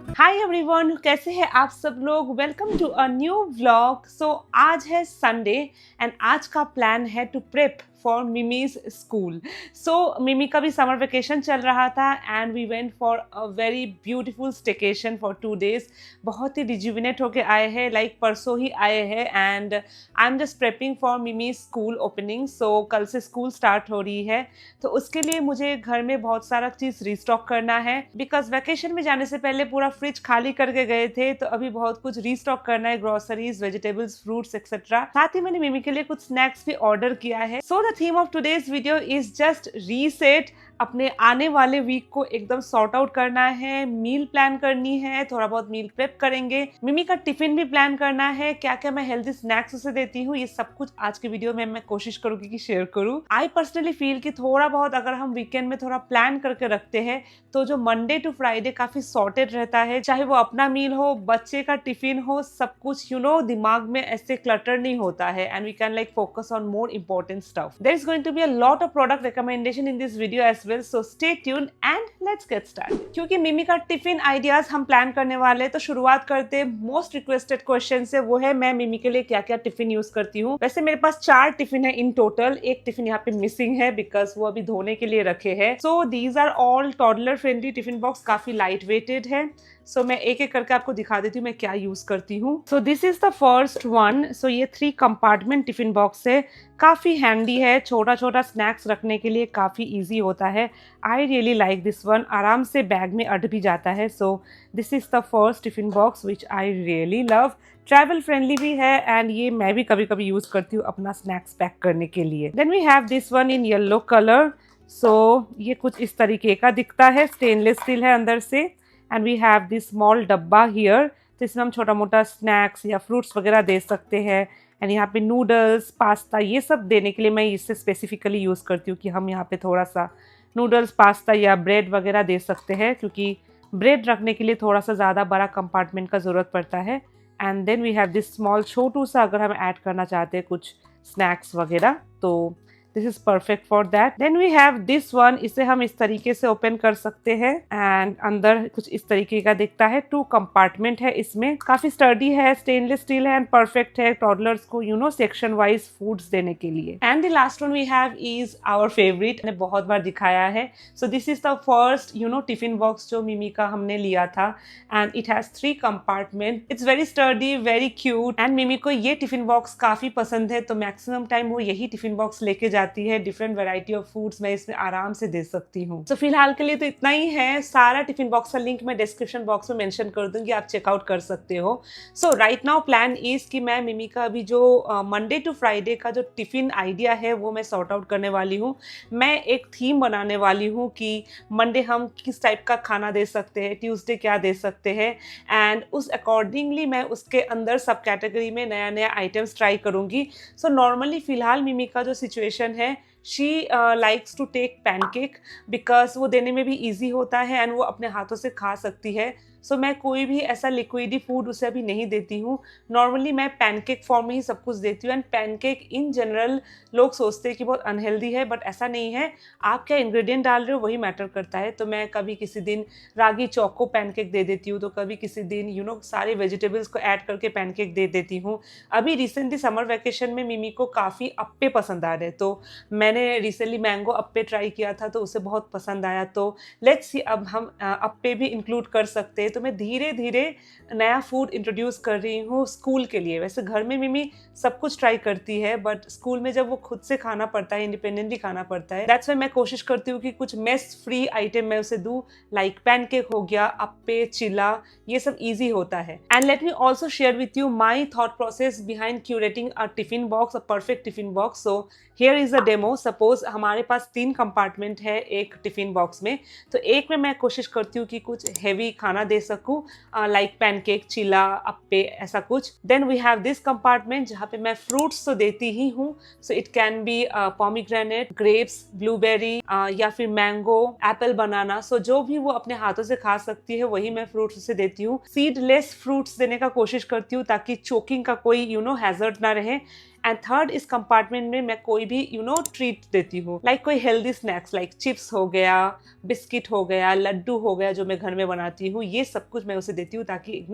Hi everyone, कैसे हैं आप सब लोग। Welcome to a new vlog. आज है संडे एंड आज का प्लान है to prep for Mimi's school. Mimi का भी समर वेकेशन चल रहा था and we went for a very beautiful staycation for 2 days। बहुत ही रिजुविनेट होके आए हैं, लाइक परसों ही आए हैं and I am just prepping for मिमी स्कूल ओपनिंग। कल से स्कूल स्टार्ट हो रही है, तो उसके लिए मुझे घर में बहुत सारा चीज़ रीस्टॉक करना है बिकॉज वैकेशन में जाने से पहले पूरा फ्रिज खाली करके गए थे, तो अभी बहुत कुछ रीस्टॉक करना है, ग्रोसरीज, वेजिटेबल्स, फ्रूट्स एक्सेट्रा। साथ ही मैंने मिमी के लिए कुछ स्नैक्स भी ऑर्डर किया है। The theme of today's video is just reset. अपने आने वाले वीक को एकदम सॉर्ट आउट करना है, मील प्लान करनी है, थोड़ा बहुत मील प्रेप करेंगे, मिमी का टिफिन भी प्लान करना है, क्या क्या मैं हेल्दी स्नैक्स उसे देती हूँ, ये सब कुछ आज के वीडियो में मैं कोशिश करूंगी कि शेयर करूँ। आई पर्सनली फील कि थोड़ा बहुत अगर हम वीकेंड में थोड़ा प्लान करके रखते हैं तो जो मंडे टू फ्राइडे काफी सॉर्टेड रहता है, चाहे वो अपना मील हो, बच्चे का टिफिन हो, सब कुछ दिमाग में ऐसे क्लटर नहीं होता है and we can like focus on more important stuff. There is going to be a lot of product recommendation in this video as well, so stay tuned and let's get start. क्योंकि मिमी का tiffin ideas हम plan करने वाले हैं, तो शुरुआत करते most requested question से, वो है मैं मिमी के लिए क्या क्या टिफिन यूज करती हूँ। वैसे मेरे पास 4 टिफिन है इन टोटल, एक टिफिन यहाँ पे मिसिंग है बिकॉज वो अभी धोने के लिए रखे हैं। So these are all toddler friendly tiffin box, काफी लाइट वेटेड है। मैं एक एक करके आपको दिखा देती हूँ मैं क्या यूज करती हूँ। This is the first one. ये 3 कंपार्टमेंट टिफिन बॉक्स है, काफी हैंडी है, छोटा छोटा स्नैक्स रखने के लिए काफी इजी होता है। I really like this one, आराम से बैग में अट भी जाता है। This is the first tiffin box which I really love. Travel friendly भी है एंड ये मैं भी कभी कभी यूज करती हूँ अपना स्नैक्स पैक करने के लिए। Then we have this one in yellow colour. ये कुछ इस तरीके का दिखता है, स्टेनलेस स्टील है अंदर से and we have this small dabba here. तो इसमें हम छोटा मोटा स्नैक्स या फ्रूट्स वगैरह दे सकते हैं एंड यहाँ पे नूडल्स, पास्ता, ये सब देने के लिए मैं इससे स्पेसिफिकली यूज़ करती हूँ कि हम यहाँ पे थोड़ा सा नूडल्स, पास्ता या ब्रेड वगैरह दे सकते हैं, क्योंकि ब्रेड रखने के लिए थोड़ा सा ज़्यादा बड़ा कंपार्टमेंट का ज़रूरत पड़ता है। And then we have this small, छोटू सा अगर हम ऐड करना चाहते हैं कुछ स्नैक्स वगैरह, तो this is perfect for that. Then we have this one, इसे हम इस तरीके से ओपन कर सकते हैं एंड अंदर कुछ इस तरीके का दिखता है। 2 कंपार्टमेंट है इसमें, काफी स्टर्डी है, स्टेनलेस स्टील है एंड परफेक्ट है टॉडलर्स को सेक्शन वाइज फूड्स देने के लिए। And the last one we have is our favourite, मैंने बहुत बार दिखाया है। This is the first tiffin box जो मिमी का हमने लिया था and it has 3 compartment. It's very sturdy, very cute and Mimi को ये टिफिन बॉक्स काफी पसंद है, तो मैक्सिमम टाइम वो यही टिफिन बॉक्स लेके जाती है। डिफरेंट वैरायटी ऑफ फूड्स मैं इसमें आराम से दे सकती हूँ। फिलहाल के लिए तो इतना ही है। सारा टिफिन बॉक्स का लिंक मैं डिस्क्रिप्शन बॉक्स में मेंशन कर दूंगी, आप चेकआउट कर सकते हो। राइट नाउ प्लान इज कि मैं मिमी का अभी जो मंडे टू फ्राइडे का जो टिफिन आइडिया है वो मैं सॉर्ट आउट करने वाली हूँ। मैं एक थीम बनाने वाली हूँ कि मंडे हम किस टाइप का खाना दे सकते हैं, ट्यूसडे क्या दे सकते हैं एंड उस अकॉर्डिंगली मैं उसके अंदर सब कैटेगरी में नया नया आइटम्स ट्राई करूँगी। नॉर्मली फिलहाल मिमी का जो सिचुएशन है, she likes to take pancake because वो देने में भी ईजी होता है एंड वो अपने हाथों से खा सकती है। मैं कोई भी ऐसा लिक्विडी फूड उसे अभी नहीं देती हूँ। नॉर्मली मैं पैनकेक फॉर्म में ही सब कुछ देती हूँ एंड पैनकेक इन जनरल लोग सोचते हैं कि बहुत अनहेल्दी है, बट ऐसा नहीं है। आप क्या इंग्रेडिएंट डाल रहे हो वही मैटर करता है। तो मैं कभी किसी दिन रागी चौको पैनकेक दे देती हूँ, तो कभी किसी दिन सारे वेजिटेबल्स को ऐड करके पैनकेक दे देती हूँ। अभी रिसेंटली समर वेकेशन में मिमी को काफ़ी अप्पे पसंद आ रहे, तो मैंने रिसेंटली मैंगो अप्पे ट्राई किया था, तो उसे बहुत पसंद आया। तो लेट्स सी अब हम अप्पे भी इंक्लूड कर सकते हैं। तो मैं धीरे धीरे नया फूड इंट्रोड्यूस कर रही हूँ स्कूल के लिए। वैसे घर में मिमी सब कुछ ट्राई करती है, बट स्कूल में जब वो खुद से खाना पड़ता है, इंडिपेंडेंटली खाना पड़ता है, दैट्स व्हाई मैं कोशिश करती हूँ कि कुछ मेस फ्री आइटम मैं उसे दूँ, लाइक पैनकेक हो गया, अप्पे, चिला, ये सब ईजी होता है। And let me also share with you my thought process behind curating a tiffin box, a perfect tiffin box. Here is a demo. Suppose हमारे पास 3 कंपार्टमेंट है एक टिफिन बॉक्स में, तो एक में मैं कोशिश करती हूँ कि कुछ हेवी खाना दे सकूँ, लाइक पैनकेक, चिला, अप्पे, ऐसा कुछ। Then we have this compartment जहाँ पे मैं फ्रूट्स तो देती ही हूँ। It can be pomegranate, grapes, blueberry या फिर मैंगो, एप्पल, बनाना। जो भी वो अपने हाथों से खा सकती है वही मैं फ्रूट्स उसे देती हूँ। सीडलेस फ्रूट्स देने का कोशिश करती हूँ ताकि चोकिंग का कोई हैजर्ड ना रहे। एंड थर्ड इस कंपार्टमेंट में मैं कोई भी ट्रीट देती हूँ, लाइक कोई हेल्दी स्नैक्स लाइक चिप्स हो गया, बिस्किट हो गया, लड्डू हो गया जो मैं घर में बनाती हूँ, ये सब कुछ मैं उसे देती हूँ ताकि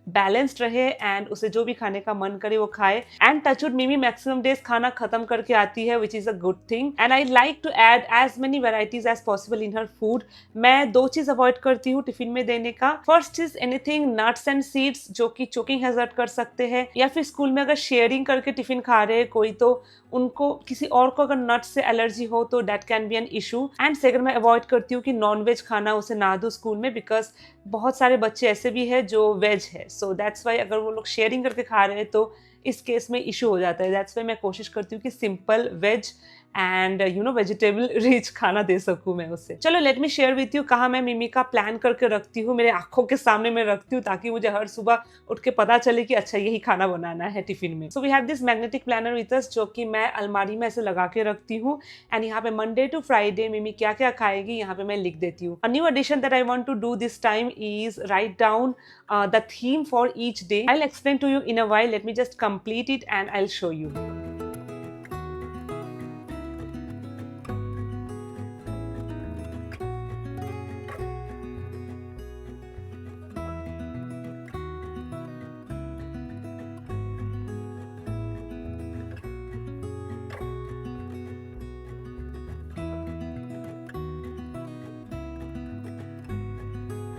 बैलेंस्ड रहे एंड उसे जो भी खाने का मन करे वो खाए। And touchwood Mimi maximum days खाना खत्म करके आती है, which is a good thing. And I like to add as many varieties as possible in her food. मैं 2 चीज अवॉइड करती हूँ टिफिन में देने का। First is anything nuts and seeds जो कि चोकिंग हैजर्ड कर सकते हैं, या फिर स्कूल में अगर शेयरिंग करके टिफिन खा रहे हैं कोई तो उनको किसी और को अगर नट्स से एलर्जी हो तो that can be an issue. And second मैं अवॉइड करती हूँ कि नॉन-वेज खाना उसे ना दो स्कूल में, बिकॉज बहुत सारे बच्चे ऐसे भी हैं जो वेज है, सो दैट्स वाई अगर वो लोग शेयरिंग करके खा रहे हैं तो इस केस में इशू हो जाता है। दैट्स वाई मैं कोशिश करती हूँ कि simple ways and vegetable rich खाना दे सकूँ मैं उससे। चलो let me share with you कहाँ मैं मिमी का प्लान करके रखती हूँ, मेरे आंखों के सामने मैं रखती हूँ ताकि मुझे हर सुबह उठ के पता चले कि अच्छा यही खाना बनाना है टिफिन में। So we have this magnetic planner with us जो कि मैं अलमारी में ऐसे लगा के रखती हूँ। एंड यहाँ पे मंडे टू फ्राइडे मिमी क्या क्या खाएगी यहाँ पे मैं लिख देती हूँ। A new edition that I want to do this time is write down the theme for each day. I will explain to you in a while, let me just complete it and I will show you.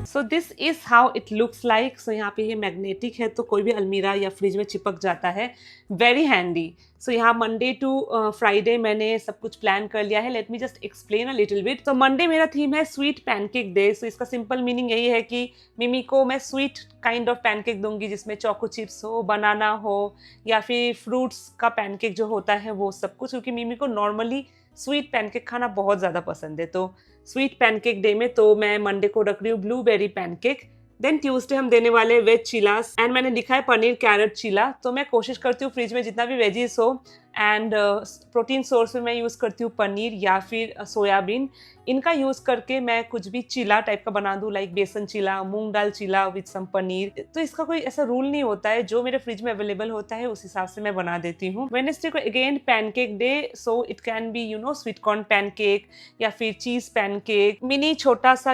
So this is how it looks like. So यहाँ पे ये magnetic है तो कोई भी अलमीरा या fridge में चिपक जाता है, वेरी हैंडी। सो यहाँ मंडे टू फ्राइडे मैंने सब कुछ प्लान कर लिया है। Late me just explain a little bit. तो मंडे मेरा थीम है स्वीट पैनकेक डे। सो इसका सिंपल मीनिंग यही है कि मिमी को मैं स्वीट काइंड ऑफ पैनकेक दूंगी जिसमें चोको चिप्स हो, बनाना हो, या फिर फ्रूट्स का पैनकेक जो होता है वो सब कुछ, क्योंकि मिमी को नॉर्मली स्वीट पैनकेक खाना बहुत ज़्यादा पसंद है। तो स्वीट पैनकेक डे में तो मैं मंडे को रख रही हूँ ब्लूबेरी पैनकेक। देन ट्यूसडे हम देने वाले वेज चिलास एंड मैंने लिखा है पनीर कैरेट चिला। तो मैं कोशिश करती हूँ फ्रिज में जितना भी वेजीज हो एंड प्रोटीन सोर्स में मैं यूज़ करती हूँ पनीर या फिर सोयाबीन। इनका यूज़ करके मैं कुछ भी चिला टाइप का बना दूँ, लाइक बेसन चिला, मूंग दाल चिला विथ सम पनीर। तो इसका कोई ऐसा रूल नहीं होता है, जो मेरे फ्रिज में अवेलेबल होता है उस हिसाब से मैं बना देती हूँ। वेडनेसडे को again pancake day, so it can B sweet corn pancake या फिर चीज पैनकेक, मिनी छोटा सा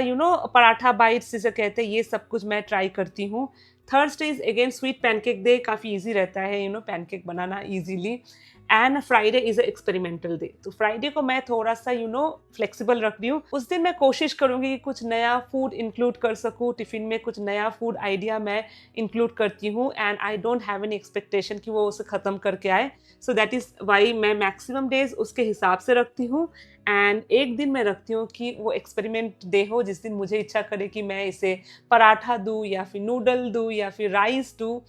पराठा बाइट्स जिसे कहते हैं, ये सब कुछ मैं ट्राई करती हूँ। Thursday is again sweet pancake day, काफ़ी ईजी रहता है pancake banana easily. And Friday is a experimental day. तो फ्राइडे को मैं थोड़ा सा फ्लेक्सिबल रख रही हूँ। उस दिन मैं कोशिश करूँगी कि कुछ नया फूड इंक्लूड कर सकूँ टिफिन में, कुछ नया फूड आइडिया मैं इंक्लूड करती हूँ and I don't have any expectation कि वो उसे ख़त्म करके आए। सो दैट इज़ वाई मैं मैक्सिमम डेज उसके हिसाब से रखती हूँ। एंड एक दिन मैं रखती हूँ कि वो एक्सपेरिमेंट डे हो, जिस दिन मुझे इच्छा करे कि मैं इसे पराठा दूँ या फिर नूडल दूँ या फिर राइस दूँ,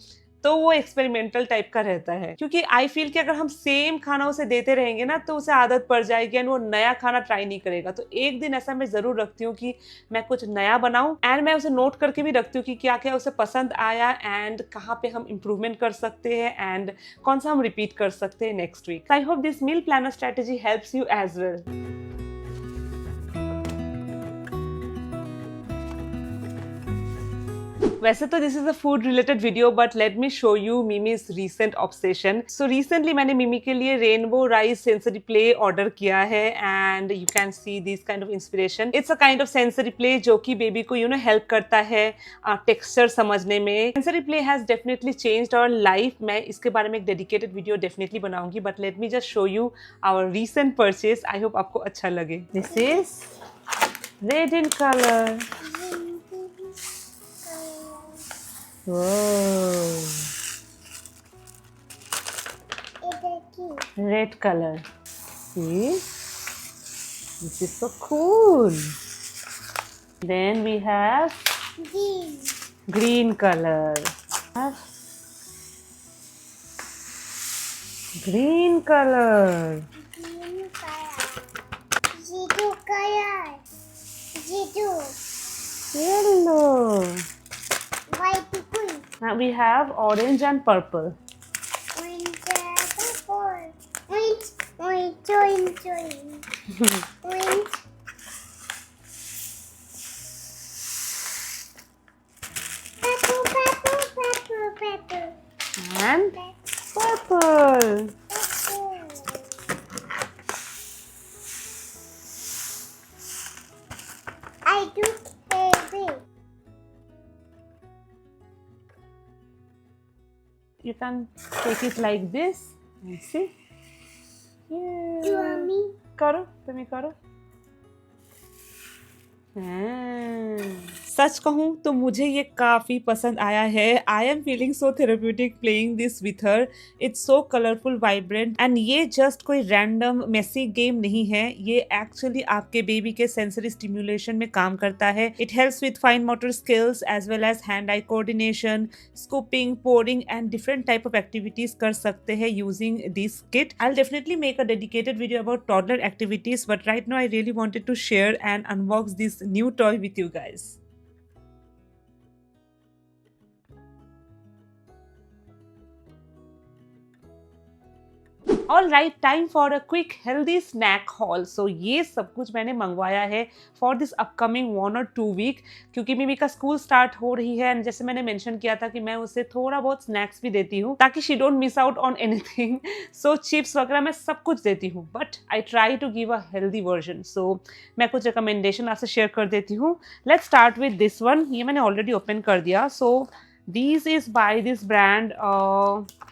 तो वो एक्सपेरिमेंटल टाइप का रहता है। क्योंकि आई फील कि अगर हम सेम खाना उसे देते रहेंगे ना तो उसे आदत पड़ जाएगी एंड वो नया खाना ट्राई नहीं करेगा। तो एक दिन ऐसा मैं ज़रूर रखती हूँ कि मैं कुछ नया बनाऊँ एंड मैं उसे नोट करके भी रखती हूँ कि क्या क्या उसे पसंद आया एंड कहाँ पे हम इम्प्रूवमेंट कर सकते हैं एंड कौन सा हम रिपीट कर सकते हैं next week. I hope this meal planner strategy helps you as well. वैसे तो this is a food related video, but let me show you Mimi's recent obsession. So recently मैंने मिमी के लिए rainbow rice sensory play order किया है and you can see this kind of inspiration. It's a kind of sensory play जो कि baby को help करता है टेक्सचर समझने में। Sensory play has definitely changed our life. मैं इसके बारे में एक डेडिकेटेड वीडियो डेफिनेटली बनाऊंगी, but let me just show you our recent purchase. I hope आपको अच्छा लगे। This is red in colour. Whoa. Red color. See? This is so cool. Then we have green color. Green color. Yellow. Now we have orange and purple. Orange and purple. Orange. Orange. Purple. And purple. you can take it like this and see. You want me? करो, तुम्हें करो. सच कहूँ तो मुझे ये काफी पसंद आया है. I am feeling so therapeutic playing this with her. It's so colourful, vibrant, and ये जस्ट कोई रैंडम मेसी गेम नहीं है. ये एक्चुअली आपके बेबी के सेंसरी स्टिम्युलेशन में काम करता है. It helps with fine motor skills as well as hand eye coordination, scooping, pouring and different type of activities कर सकते हैं using this kit. I will definitely make a dedicated video about toddler activities, but right now I really wanted to share and unbox this new toy with you guys. All right, time for a quick healthy snack haul. So ये सब कुछ मैंने मंगवाया है for this upcoming 1 or 2 week, क्योंकि मिमी का school start हो रही है. एंड जैसे मैंने मेंशन किया था कि मैं उसे थोड़ा बहुत स्नैक्स भी देती हूँ ताकि she don't miss out on anything. So chips वगैरह मैं सब कुछ देती हूँ, but I try to give a healthy version. So मैं कुछ रिकमेंडेशन आपसे शेयर कर देती हूँ. Let's start with this one. ये मैंने ऑलरेडी ओपन कर दिया. सो These is by this brand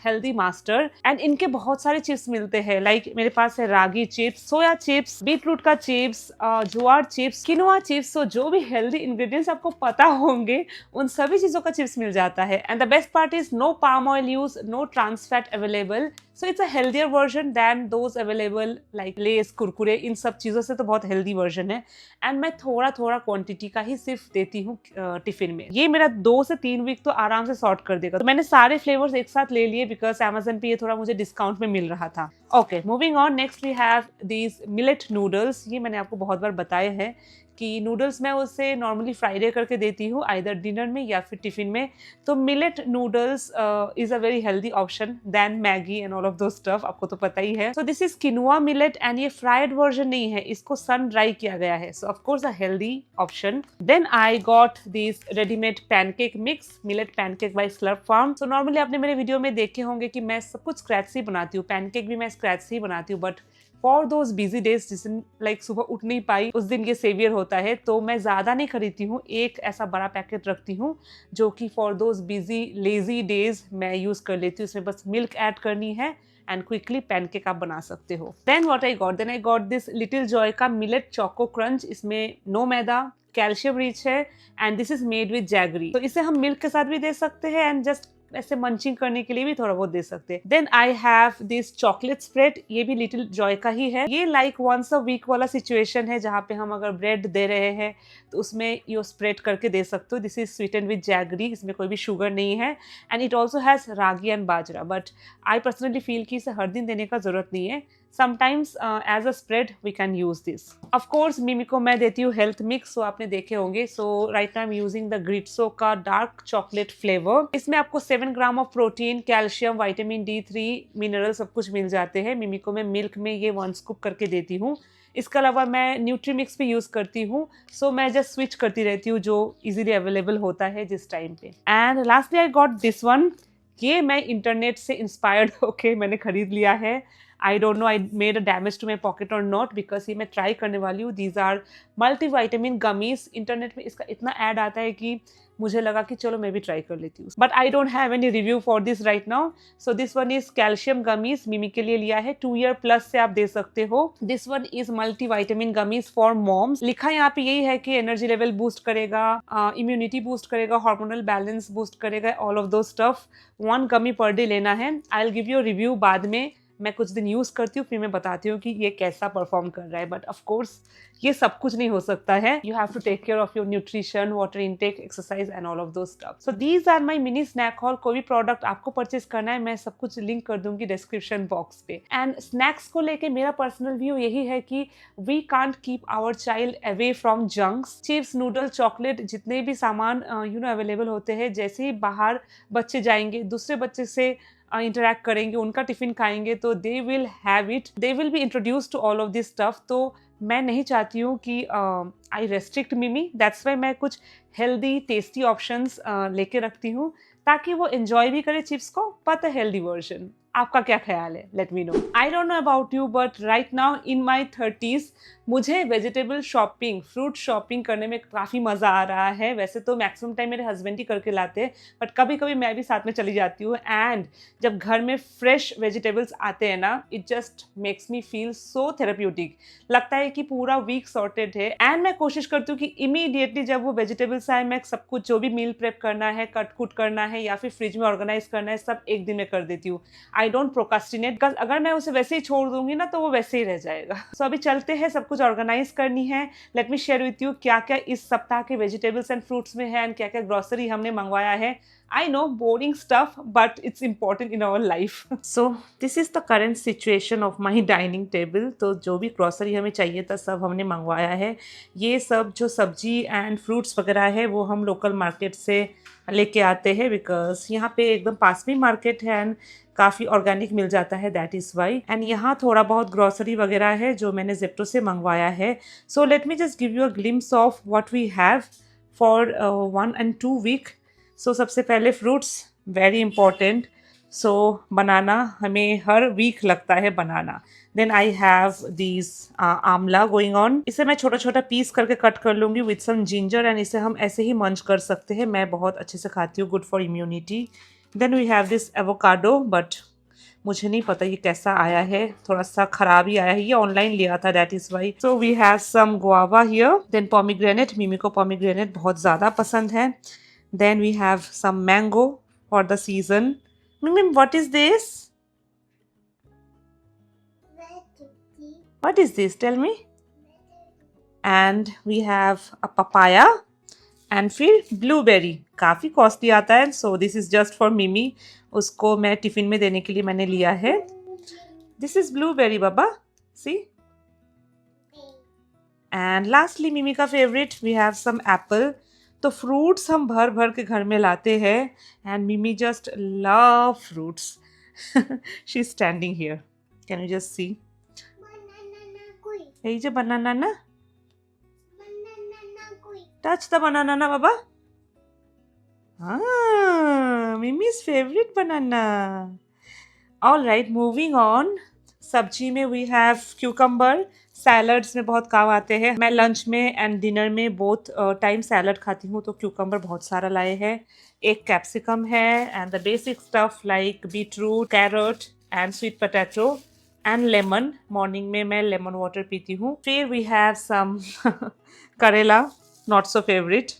Healthy Master, and इनके बहुत सारे चिप्स मिलते हैं. लाइक मेरे पास है रागी चिप्स, सोया चिप्स, बीटरूट का चिप्स, ज्वार चिप्स, किनोआ चिप्स. तो जो भी हेल्दी इंग्रेडिएंट्स आपको पता होंगे उन सभी चीज़ों का चिप्स मिल जाता है. And the best part is no palm oil use, no trans fat available. So it's a healthier version than those available like Lay's, Kurkure. इन सब चीज़ों से तो बहुत हेल्दी वर्जन है. एंड मैं थोड़ा थोड़ा क्वांटिटी का ही सिर्फ देती हूँ टिफिन में. ये मेरा 2 से 3 वीक तो आराम से सॉर्ट कर देगा. तो मैंने सारे फ्लेवर्स एक साथ ले लिए बिकॉज अमेजन पे ये थोड़ा मुझे डिस्काउंट में मिल रहा था. Okay, moving on. Next we have these millet noodles. ये मैंने आपको बहुत बार बताया है कि नूडल्स मैं उसे नॉर्मली फ्राइडे करके देती हूँ, आइदर डिनर में या फिर टिफिन में. तो millet noodles is a very healthy option than Maggi and all of those stuff. आपको तो पता ही है. So this is quinoa millet, and ये फ्राइड वर्जन नहीं है, इसको सन ड्राई किया गया है. So of course a healthy option. Then I got this readymade pancake mix, millet pancake by Slurrp Farm. So normally आपने मेरे वीडियो में देखे होंगे कि मैं सब कुछ स्क्रैच से ही बनाती हूँ. पैनकेक भी मैं स्क्रैच से ही बनाती हूँ, but for those busy days जिस दिन लाइक सुबह उठ नहीं पाई उस दिन ये सेवियर होता है. तो मैं ज़्यादा नहीं खरीदती हूँ, एक ऐसा बड़ा पैकेट रखती हूँ जो कि for those busy lazy days मैं यूज़ कर लेती हूँ. इसमें बस मिल्क ऐड करनी है एंड क्विकली पैनकेक आप बना सकते हो. Then what I got, then I got this Little Joy का मिलेट चोको क्रंच. इसमें नो मैदा, कैल्शियम रिच है, and this is made with jaggery. तो इसे हम मिल्क के साथ भी दे सकते हैं एंड जस्ट ऐसे मंचिंग करने के लिए भी थोड़ा बहुत दे सकते हैं. Then I have this chocolate spread. ये भी लिटिल जॉय का ही है. ये लाइक वंस अ वीक वाला सिचुएशन है जहाँ पे हम अगर ब्रेड दे रहे हैं तो उसमें ये स्प्रेड करके दे सकते हो. This is sweetened with jaggery. इसमें कोई भी शुगर नहीं है, and it also has ragi and bajra. But I personally feel कि इसे हर दिन देने का जरूरत नहीं है. Sometimes as a spread we can use this. Of course Mimi को मैं देती हूँ हेल्थ मिक्स, सो आपने देखे होंगे. So right now I am using the Gritzo का डार्क चॉकलेट फ्लेवर. इसमें आपको 7 gram of protein, calcium, vitamin D3, mineral सब कुछ मिल जाते हैं. मिमी को मैं मिल्क में ये 1 स्कूप करके देती हूँ. इसके अलावा मैं न्यूट्रीमिक्स भी यूज़ करती हूँ. सो मैं जस्ट स्विच करती रहती हूँ जो इजीली अवेलेबल होता है जिस टाइम पे. And lastly I got this one. ये मैं इंटरनेट से इंस्पायर्ड होके मैंने खरीद लिया है. I don't know I made a damage to my pocket और नॉट, बिकॉज ये मैं ट्राई करने वाली हूँ. These are multivitamin gummies. Internet में इसका इतना ऐड आता है कि मुझे लगा कि चलो मैं भी ट्राई कर लेती हूँ. But I don't have any review for this right now. So this one is calcium gummies. मिमी के लिए लिया है. 2 ईयर प्लस से आप दे सकते हो. This one is multivitamin gummies for moms. लिखा यहाँ पे यही है कि एनर्जी लेवल बूस्ट करेगा, इम्यूनिटी बूस्ट करेगा, हार्मोनल बैलेंस बूस्ट करेगा, all of those stuff. 1 gummy per day लेना है. I will give you review बाद में. मैं कुछ दिन यूज़ करती हूँ फिर मैं बताती हूँ कि ये कैसा परफॉर्म कर रहा है. बट ऑफ कोर्स ये सब कुछ नहीं हो सकता है. You have to take care of your nutrition, water intake, exercise and all of those stuff. So these are my mini snack haul. कोई भी प्रोडक्ट आपको परचेज करना है मैं सब कुछ लिंक कर दूंगी डिस्क्रिप्शन बॉक्स पे. एंड स्नैक्स को लेके मेरा पर्सनल व्यू यही है कि we can't keep our child away from junks. Chips, noodle, chocolate, जितने भी सामान अवेलेबल होते हैं, जैसे ही बाहर बच्चे जाएंगे दूसरे बच्चे से इंटरैक्ट करेंगे, उनका टिफिन खाएंगे, तो they will have it, they will be introduce to all of this stuff. तो मैं नहीं चाहती हूँ कि I restrict Mimi. That's why मैं कुछ हेल्दी टेस्टी ऑप्शंस लेके रखती हूँ ताकि वो एंजॉय भी करे चिप्स को, बट अ हेल्दी वर्जन. आपका क्या ख्याल है? Let me know. I don't know about you, but right now in my 30s मुझे वेजिटेबल शॉपिंग, फ्रूट शॉपिंग करने में काफ़ी मज़ा आ रहा है। वैसे तो मैक्सिमम टाइम मेरे हस्बैंड ही करके लाते हैं, बट कभी-कभी मैं भी साथ में चली जाती हूँ। एंड जब घर में फ्रेश वेजिटेबल्स आते हैं ना, it just makes me feel so therapeutic. लगता है कि पूरा वीक सॉर्टेड है। एंड मैं कोशिश करती हूँ कि इमीडिएटली जब वो वेजिटेबल्स आए, मैं सब कुछ जो भी मील प्रेप करना है, कट कुट करना है या फिर फ्रिज में ऑर्गेनाइज करना है, सब एक दिन में कर देती हूँ। आई डोंट प्रोकास्टिनेट, बिकॉज अगर मैं उसे वैसे ही छोड़ दूंगी ना तो वो वैसे ही रह जाएगा। सो अभी चलते हैं, सब कुछ ऑर्गेनाइज करनी है। Let me share with you क्या क्या इस सप्ताह के वेजिटेबल्स एंड फ्रूट्स में है एंड क्या क्या ग्रोसरी हमने मंगवाया है। I know, boring stuff, but it's important in our life. So this is the current situation of my dining table. तो जो भी ग्रॉसरी हमें चाहिए था सब हमने मंगवाया है। ये सब जो सब्जी एंड फ्रूट्स वगैरह है वो हम लोकल मार्केट से लेके आते हैं, बिकॉज यहाँ पे एकदम पास में मार्केट है एंड काफ़ी ऑर्गेनिक मिल जाता है, दैट इज़ वाई। एंड यहाँ थोड़ा बहुत ग्रॉसरी वगैरह है जो मैंने जेप्टो से मंगवाया है। So let me just give you a glimpse of what we have for 1 and 2 week. So सबसे पहले fruits, very important. So banana हमें हर वीक लगता है banana. Then I have these amla going on. इसे मैं छोटा छोटा पीस करके कट कर लूँगी विथ सम जिंजर एंड इसे हम ऐसे ही मंच कर सकते हैं। मैं बहुत अच्छे से खाती हूँ, good for immunity. Then we have this avocado, but मुझे नहीं पता ये कैसा आया है, थोड़ा सा खराब ही आया है, ये ऑनलाइन लिया था, that is why. So we have some guava here. Then pomegranate, Mimi को पोमीग्रेनेट बहुत ज़्यादा पसंद है। Then we have some mango for the season. Mimi, what is this? What is this? Tell me. And we have a papaya and फिर blueberry. काफ़ी costly आता है, so this is just for Mimi. उसको मैं tiffin में देने के लिए मैंने लिया है। This is blueberry, Baba. See? And lastly, Mimi का favorite, we have some apple. तो फ्रूट्स हम भर भर के घर में लाते हैं एंड मिमी just love fruits. She is standing here, can you just see? यही जो बनाना ना, टच द बनाना ना बाबा। हाँ, Mimi's favourite banana. All right, moving on. सब्जी में वी हैव क्यूकम्बर। सैलड्स में बहुत काम आते हैं। मैं लंच में एंड डिनर में बोथ टाइम सैलड खाती हूँ, तो क्यूकम्बर बहुत सारा लाए हैं। एक कैप्सिकम है and the basic stuff like beetroot, carrot and sweet potato and lemon. Morning में मैं लेमन वाटर पीती हूँ। फिर we have some karela, not so favourite,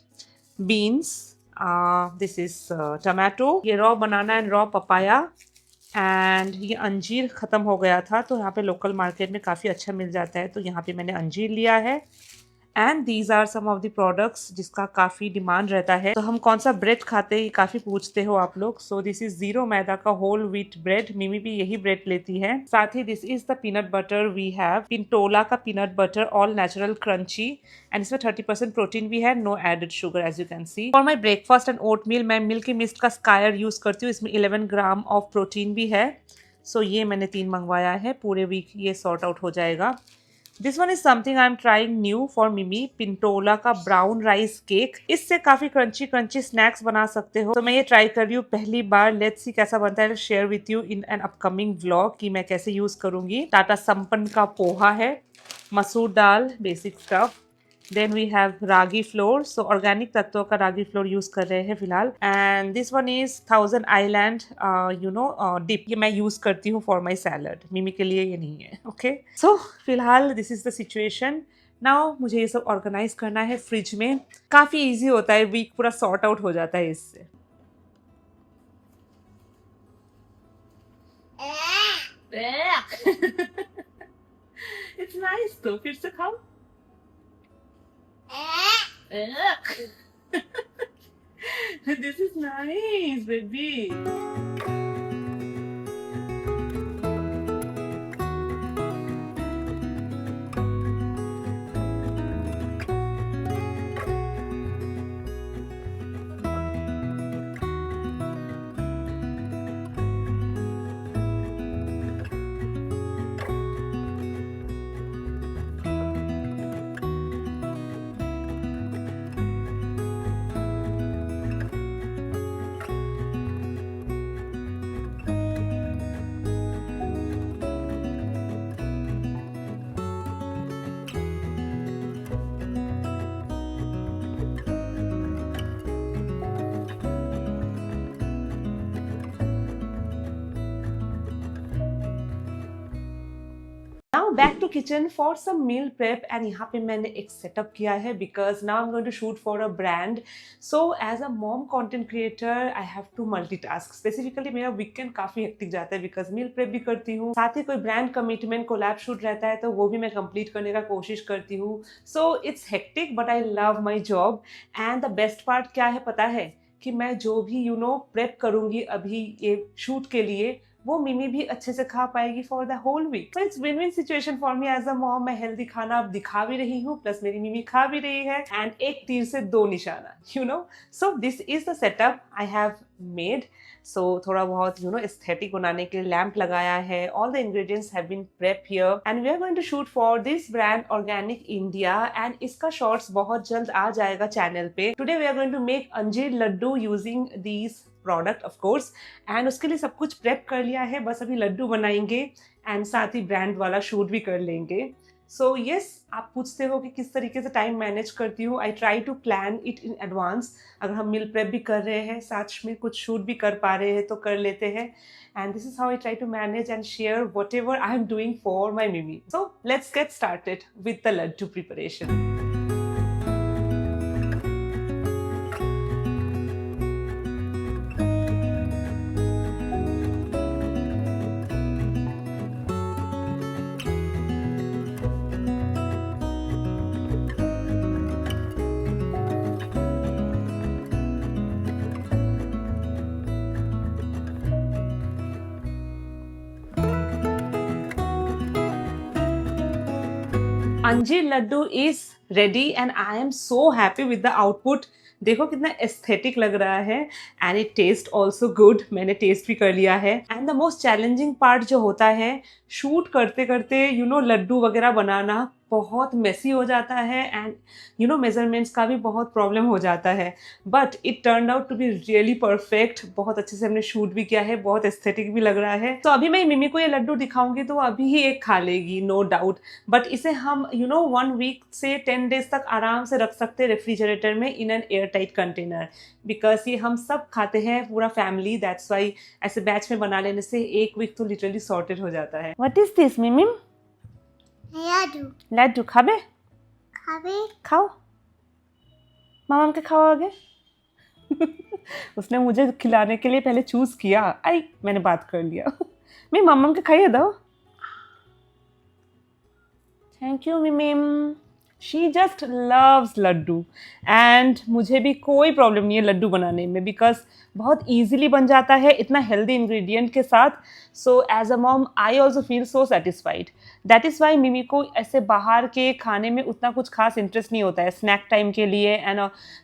beans, this is tomato, ये raw banana and raw papaya. And ये अंजीर ख़त्म हो गया था, तो यहाँ पे लोकल मार्केट में काफ़ी अच्छा मिल जाता है, तो यहाँ पे मैंने अंजीर लिया है। And these are some of the products जिसका काफ़ी डिमांड रहता है। तो हम कौन सा ब्रेड खाते हैं, ये काफ़ी पूछते हो आप लोग। सो दिस इज 0 मैदा का होल व्हीट ब्रेड। मिमी भी यही ब्रेड लेती है। साथ ही this is the peanut butter. We have Pintola का peanut butter, all natural crunchy, and इसमें 30% प्रोटीन भी है, no added sugar as you can see. For my breakfast and oatmeal मैं मिल्की मिस्ट का स्कायर यूज़ करती हूँ, इसमें 11 ग्राम of protein भी है। सो ये मैंने 3 मंगवाया है, पूरे वीक ये सॉर्ट आउट हो जाएगा। This one is something I am trying new for मिमी, पिंटोला का ब्राउन राइस केक। इससे काफ़ी क्रंची क्रंची स्नैक्स बना सकते हो, तो मैं ये ट्राई कर रही हूँ पहली बार। लेट्स सी कैसा बनता है, share with you in an upcoming vlog कि मैं कैसे यूज़ करूँगी। टाटा संपन्न का पोहा है, मसूर दाल, basic stuff. Then we have ragi flour, so organic तत्वों का रागी फ्लोर यूज़ कर रहे हैं फिलहाल। And this one is thousand island dip, ये मैं यूज़ करती हूँ फॉर माई सैलड। मिमी के लिए ये नहीं है, ओके। सो फिलहाल this is the situation. Now मुझे ये सब ऑर्गेनाइज करना है फ्रिज में। काफ़ी ईजी होता है, वीक पूरा सॉर्ट आउट हो जाता है इससे। इट्स नाइस, तो फिर से खाओ। This is nice, baby. Back to kitchen for some meal prep and यहाँ पे मैंने एक सेटअप किया है because now I am going to shoot for a brand. So as a mom content creator I have to multitask. Specifically मेरा weekend काफी hectic जाता है बिकॉज मील प्रेप भी करती हूँ, साथ ही कोई ब्रांड कमिटमेंट कोलैब शूट रहता है तो वो भी मैं कंप्लीट करने का कोशिश करती हूँ. So it's hectic but I love my job. And the best part क्या है पता है कि मैं जो भी प्रेप करूंगी अभी ये शूट के लिए वो मिमी भी अच्छे से खा पाएगी for the whole week. So it's win win situation for me as a mom. मैं हेल्दी खाना अब दिखा भी रही हूँ प्लस मेरी मिमी खा भी रही है एंड एक तीर से दो निशाना. So this is the setup I have made. So थोड़ा बहुत एस्थेटिक बनाने के लिए लैंप लगाया है. All the ingredients have been prep here and we are going to shoot for this brand organic India and इसका शॉर्ट्स बहुत जल्द आ जाएगा चैनल पे. Today we are going to make anjeer laddu using these product of course and उसके लिए सब कुछ प्रेप कर लिया है. बस अभी लड्डू बनाएंगे एंड साथ ही ब्रांड वाला शूट भी कर लेंगे. सो यस, आप पूछते हो कि किस तरीके से टाइम मैनेज करती हूँ. I try to plan it in advance. अगर हम मील प्रेप भी कर रहे हैं साथ में कुछ शूट भी कर पा रहे हैं तो कर लेते हैं. And this is how I try to manage and share whatever I am doing for my Mimi. So let's get started with the laddu preparation. Anjeer laddu is ready and I am so happy with the output. देखो कितना aesthetic लग रहा है and it taste also good. मैंने taste भी कर लिया है. And the most challenging part जो होता है शूट करते करते लड्डू वगैरह बनाना बहुत मेसी हो जाता है एंड मेजरमेंट्स का भी बहुत प्रॉब्लम हो जाता है. But it turn out to be really perfect. बहुत अच्छे से हमने शूट भी किया है, बहुत एस्थेटिक भी लग रहा है. तो अभी मैं मिमी को ये लड्डू दिखाऊंगी तो अभी ही एक खा लेगी नो डाउट. बट इसे हम 1 वीक से 10 डेज तक आराम से रख सकते हैं रेफ्रिजरेटर में in an air tight container because ये हम सब खाते हैं पूरा फैमिली. दैट्स वाई ऐसे बैच में बना लेने से 1 वीक तो लिटरली सॉर्टेड हो जाता है. व्हाट इज दिस मिमी? लड्डू खाबे? खाओ मामा के खाओ आगे. उसने मुझे खिलाने के लिए पहले चूज किया. आई मैंने बात कर लिया. मैं मामा के खाइए दो. थैंक यू मिमिम. She just loves laddu and मुझे भी कोई प्रॉब्लम नहीं है लड्डू बनाने में बिकॉज बहुत ईजिली बन जाता है इतना हेल्दी इंग्रेडिएंट के साथ. So as a mom I also feel so satisfied. That is why Mimi को ऐसे बाहर के खाने में उतना कुछ खास इंटरेस्ट नहीं होता है. स्नैक टाइम के लिए एंड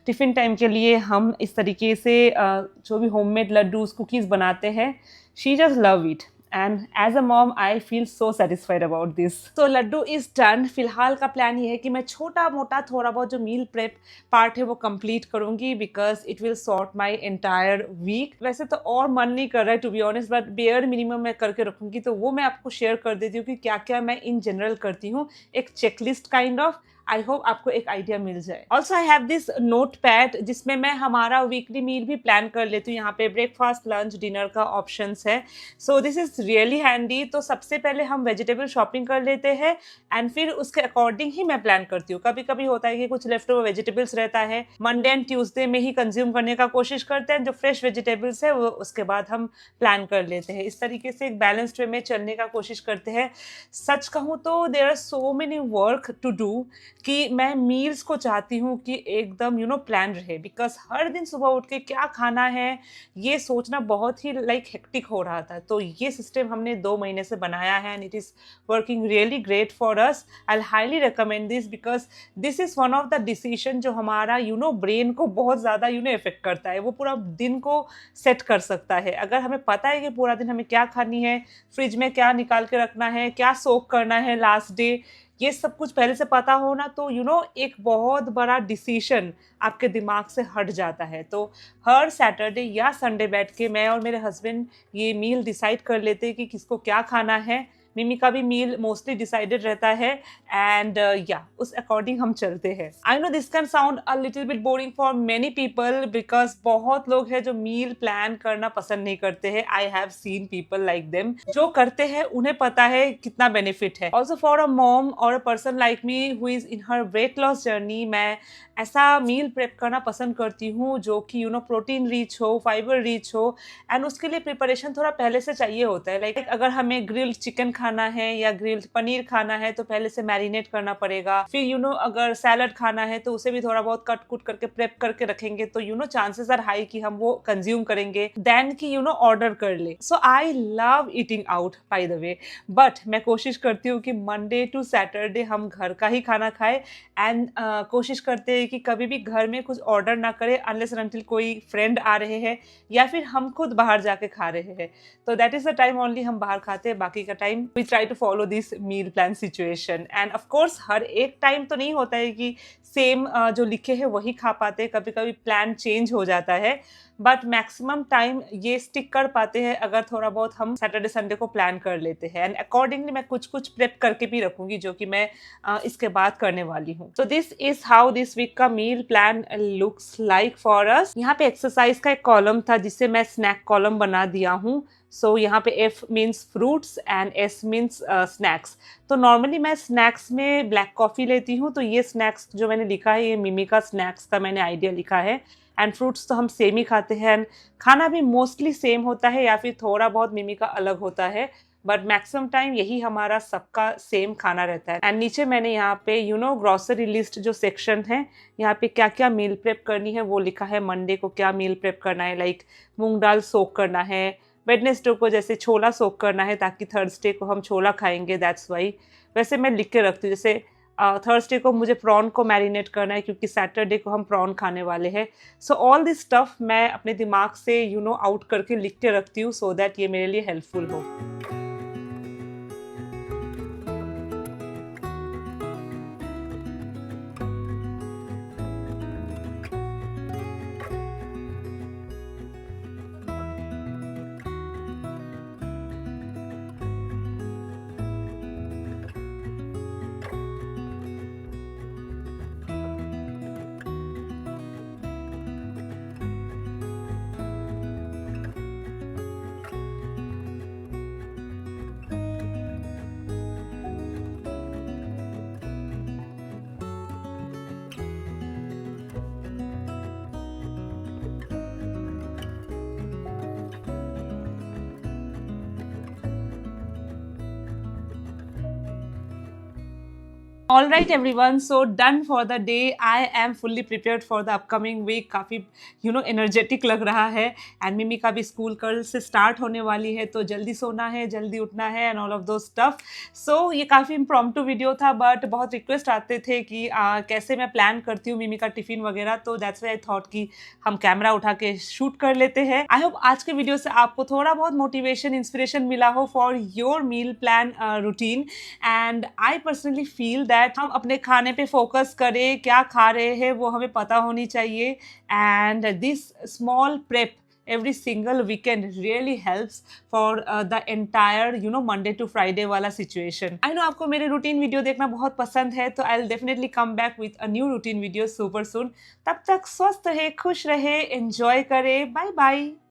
टिफ़िन टाइम के लिए हम इस तरीके से जो भी होममेड लड्डूज कुकीज़ बनाते हैं she just love it. And as a mom, I feel so satisfied about this. So laddu is done. फिलहाल का प्लान ये है कि मैं छोटा मोटा थोड़ा बहुत जो मील प्रेप पार्ट है वो कंप्लीट करूँगी because it will sort my entire week. वैसे तो और मन नहीं कर रहा है to be honest but bare minimum मैं करके रखूँगी तो वो मैं आपको शेयर कर देती हूँ कि क्या क्या मैं इन जनरल करती हूँ. एक checklist kind of. I hope आपको एक आइडिया मिल जाए. Also I have this note pad जिसमें मैं हमारा वीकली मील भी प्लान कर लेती हूँ. यहाँ पे ब्रेकफास्ट लंच डिनर का ऑप्शंस है. So this is really handy. तो सबसे पहले हम वेजिटेबल शॉपिंग कर लेते हैं एंड फिर उसके अकॉर्डिंग ही मैं प्लान करती हूँ. कभी कभी होता है कि कुछ लेफ्ट ओवर वेजिटेबल्स रहता है मंडे एंड ट्यूसडे में ही कंज्यूम करने का कोशिश करते हैं. जो फ्रेश वेजिटेबल्स है वो उसके बाद हम प्लान कर लेते हैं. इस तरीके से एक बैलेंस्ड वे में चलने का कोशिश करते हैं. सच कहूँ तो there are so many work to do कि मैं मील्स को चाहती हूँ कि एकदम प्लान रहे बिकॉज हर दिन सुबह उठ के क्या खाना है ये सोचना बहुत ही हेक्टिक हो रहा था. तो ये सिस्टम हमने 2 महीने से बनाया है and it is working really great for us. I highly recommend this because this is one of the decision जो हमारा ब्रेन को बहुत ज़्यादा इफेक्ट करता है. वो पूरा दिन को सेट कर सकता है. अगर हमें पता है कि पूरा दिन हमें क्या खानी है, फ्रिज में क्या निकाल के रखना है, क्या सोक करना है लास्ट डे, ये सब कुछ पहले से पता होना तो एक बहुत बड़ा डिसीजन आपके दिमाग से हट जाता है. तो हर सैटरडे या संडे बैठ के मैं और मेरे हस्बैंड ये मील डिसाइड कर लेते हैं कि किसको क्या खाना है. मिमी का भी मील मोस्टली डिसाइडेड रहता है एंड या उस अकॉर्डिंग हम चलते हैं. I know this can sound a little bit boring for many people because बहुत लोग हैं जो मील प्लान करना पसंद नहीं करते हैं. I have seen people like them. जो करते हैं उन्हें पता है कितना बेनिफिट है. ऑल्सो फॉर अ मॉम और a person like me who is in her weight loss journey, मैं ऐसा मील प्रेप करना पसंद करती हूँ जो कि प्रोटीन रिच हो, फाइबर रिच हो एंड उसके लिए प्रिपरेशन थोड़ा पहले से चाहिए होता है. लाइक अगर हमें ग्रिल्ड चिकन खाना है या ग्रिल्ड पनीर खाना है तो पहले से मैरिनेट करना पड़ेगा. फिर अगर सैलड खाना है तो उसे भी थोड़ा बहुत कट कुट करके प्रेप करके रखेंगे तो चांसेस आर हाई कि हम वो कंज्यूम करेंगे देन कि ऑर्डर कर ले. So I love eating out by the way, but मैं कोशिश करती हूँ कि मंडे टू सैटरडे हम घर का ही खाना खाए एंड कोशिश करते हैं कि कभी भी घर में कुछ ऑर्डर ना करें अनलेस एंड अनटिल कोई फ्रेंड आ रहे हैं या फिर हम खुद बाहर जाके खा रहे हैं. तो that is the time only हम बाहर खाते हैं. बाकी का time we try to follow this meal plan situation and of course हर एक टाइम तो नहीं होता है कि सेम जो लिखे हैं वही खा पाते हैं. कभी कभी प्लान चेंज हो जाता है बट मैक्सिमम टाइम ये स्टिक कर पाते हैं अगर थोड़ा बहुत हम सैटरडे संडे को प्लान कर लेते हैं. एंड अकॉर्डिंगली मैं कुछ कुछ प्रेप करके भी रखूंगी जो कि मैं इसके बाद करने वाली हूँ. So this is how this week का meal plan looks like for us. यहाँ पे एक्सरसाइज का एक कॉलम था जिसे मैं स्नैक कॉलम बना दिया हूँ. सो यहाँ पे F means fruits and S means snacks. तो नॉर्मली मैं स्नैक्स में ब्लैक कॉफ़ी लेती हूँ, तो ये स्नैक्स जो मैंने लिखा है ये मिमी का स्नैक्स का मैंने आइडिया लिखा है. एंड फ्रूट्स तो हम सेम ही खाते हैं एंड खाना भी मोस्टली सेम होता है या फिर थोड़ा बहुत मिमी का अलग होता है बट मैक्सिमम टाइम यही हमारा सबका सेम खाना रहता है. एंड नीचे मैंने यहाँ पे ग्रॉसरी लिस्ट जो सेक्शन है यहाँ पे क्या क्या मील प्रेप करनी है वो लिखा है. मंडे को क्या मील प्रेप करना है, लाइक मूंग दाल सोक करना है. वेडनेसडे को जैसे छोला सोक करना है ताकि थर्सडे को हम छोला खाएंगे, दैट्स वाई. वैसे मैं लिख के रखती हूँ जैसे थर्सडे को मुझे प्रॉन को मैरिनेट करना है क्योंकि सैटरडे को हम प्रॉन खाने वाले हैं. सो ऑल दिस स्टफ मैं अपने दिमाग से आउट करके लिख के रखती हूँ सो दैट ये मेरे लिए हेल्पफुल हो. All right everyone, so done for the day. I am fully prepared for the upcoming week. काफ़ी एनर्जेटिक लग रहा है एंड मिमी का भी स्कूल कल से स्टार्ट होने वाली है तो जल्दी सोना है, जल्दी उठना है and all of those stuff. सो ये काफ़ी इम्प्रॉम्प्टू वीडियो था बट बहुत रिक्वेस्ट आते थे कि कैसे मैं प्लान करती हूँ मिमी का टिफ़िन वगैरह, तो दैट्स वाई आई थॉट कि हम कैमरा उठा के शूट कर लेते हैं. आई होप आज के वीडियो से आपको थोड़ा बहुत मोटिवेशन, इंस्पिरेशन मिला हो for your meal plan routine. And I personally feel that हम अपने खाने पे फोकस करें, क्या खा रहे हैं वो हमें पता होनी चाहिए. And this small prep every single weekend really helps for the entire Monday to Friday वाला situation. I know आपको मेरे रूटीन वीडियो देखना बहुत पसंद है तो I'll definitely come back with a new routine video super soon. तब तक स्वस्थ रहे, खुश रहे, enjoy करे. Bye bye.